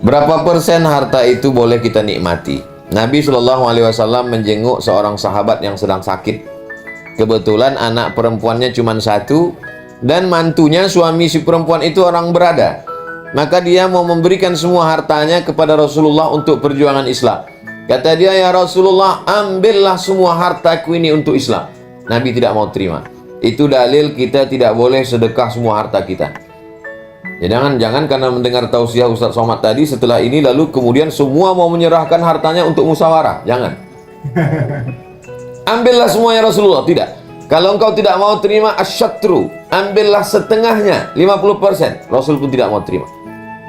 Berapa persen harta itu boleh kita nikmati? Nabi SAW menjenguk seorang sahabat yang sedang sakit. Kebetulan anak perempuannya cuma satu, dan mantunya suami si perempuan itu orang berada. Maka dia mau memberikan semua hartanya kepada Rasulullah untuk perjuangan Islam. Kata dia, ya Rasulullah, ambillah semua hartaku ini untuk Islam. Nabi tidak mau terima. Itu dalil kita tidak boleh sedekah semua harta kita. Ya, jangan karena mendengar tausiah Ustaz Somad tadi, setelah ini lalu kemudian semua mau menyerahkan hartanya untuk musyawarah. Jangan. Ambillah semuanya Rasulullah. Tidak. Kalau engkau tidak mau terima asyatru, ambillah setengahnya, 50%. Rasul pun tidak mau terima.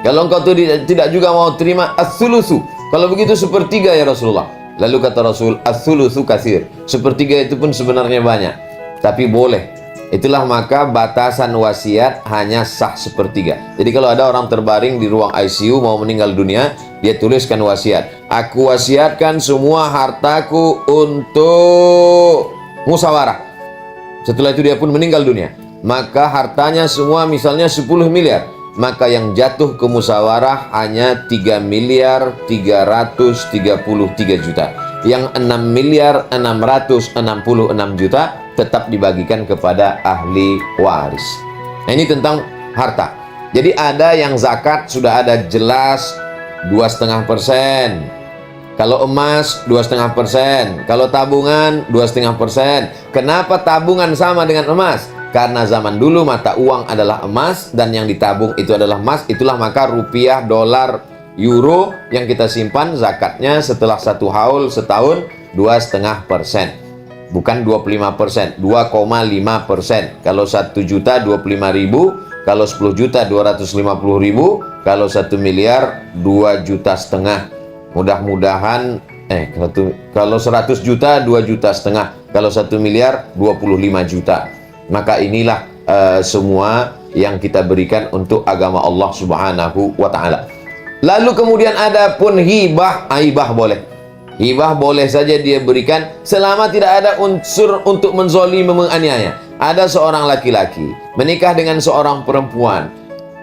Kalau engkau tidak juga mau terima as-sulusu, kalau begitu sepertiga ya Rasulullah. Lalu kata Rasul, as-sulusu katsir. Sepertiga itu pun sebenarnya banyak, tapi boleh. Itulah maka batasan wasiat hanya sah sepertiga. Jadi kalau ada orang terbaring di ruang ICU mau meninggal dunia, dia tuliskan wasiat. Aku wasiatkan semua hartaku untuk musyawarah. Setelah itu dia pun meninggal dunia. Maka hartanya semua misalnya 10 miliar. Maka yang jatuh ke musyawarah hanya 3 miliar 333 juta. Yang 6 miliar 666 juta tetap dibagikan kepada ahli waris. Nah, ini tentang harta. Jadi ada yang zakat sudah ada jelas 2,5%. Kalau emas 2,5%. Kalau tabungan 2,5%. Kenapa tabungan sama dengan emas? Karena zaman dulu mata uang adalah emas dan yang ditabung itu adalah emas. Itulah maka rupiah, dolar, euro yang kita simpan zakatnya setelah 1 haul setahun 2,5%. Bukan 25%, 2,5%. Kalau 1 juta 25.000, kalau 10 juta 250.000, kalau 1 miliar 2,5 juta. Mudah-mudahan kalau 100 juta 2,5 juta, kalau 1 miliar 25 juta. Maka inilah semua yang kita berikan untuk agama Allah Subhanahu wa taala. Lalu kemudian ada pun hibah, hibah boleh. Hibah boleh saja dia berikan selama tidak ada unsur untuk menzolimi, menganiaya. Ada seorang laki-laki menikah dengan seorang perempuan,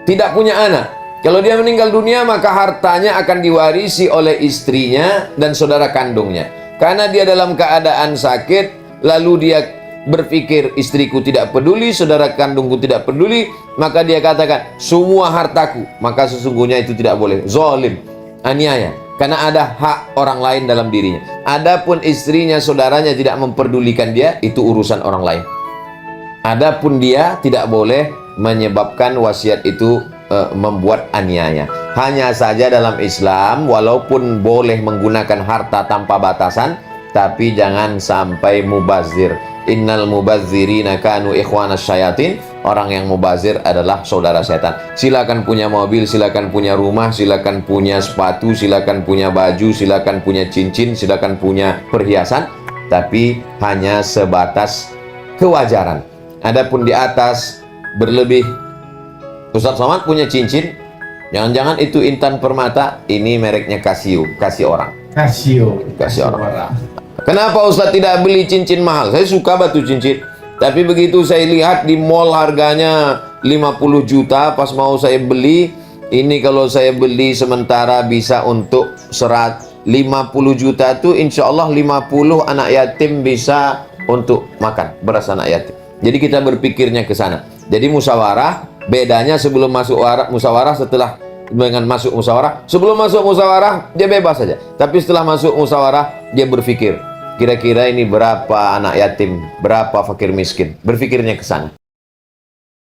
tidak punya anak. Kalau dia meninggal dunia maka hartanya akan diwarisi oleh istrinya dan saudara kandungnya. Karena dia dalam keadaan sakit, lalu dia berpikir istriku tidak peduli, saudara kandungku tidak peduli, maka dia katakan semua hartaku. Maka sesungguhnya itu tidak boleh, zalim, aniaya. Karena ada hak orang lain dalam dirinya. Adapun istrinya, saudaranya tidak memperdulikan dia, itu urusan orang lain. Adapun dia tidak boleh menyebabkan wasiat itu membuat aniaya. Hanya saja dalam Islam, walaupun boleh menggunakan harta tanpa batasan, tapi jangan sampai mubazir. Innal mubazzirina kanu ikhwanas syayatin. Orang yang mubazir adalah saudara setan. Silakan punya mobil, silakan punya rumah, silakan punya sepatu, silakan punya baju, silakan punya cincin, silakan punya perhiasan, tapi hanya sebatas kewajaran. Adapun di atas berlebih. Ustaz Somad punya cincin, jangan-jangan itu Intan Permata, ini mereknya Casio, kasih orang. Casio orang. Kenapa Ustaz tidak beli cincin mahal? Saya suka batu cincin. Tapi begitu saya lihat di mall harganya 50 juta, pas mau saya beli, ini kalau saya beli sementara bisa untuk 50 juta itu insya Allah 50 anak yatim bisa untuk makan beras anak yatim. Jadi kita berpikirnya ke sana. Jadi musyawarah, bedanya sebelum masuk musyawarah, setelah dengan masuk musyawarah. Sebelum masuk musyawarah dia bebas saja, tapi setelah masuk musyawarah dia berpikir, kira-kira ini berapa anak yatim, berapa fakir miskin. Berpikirnya ke sana.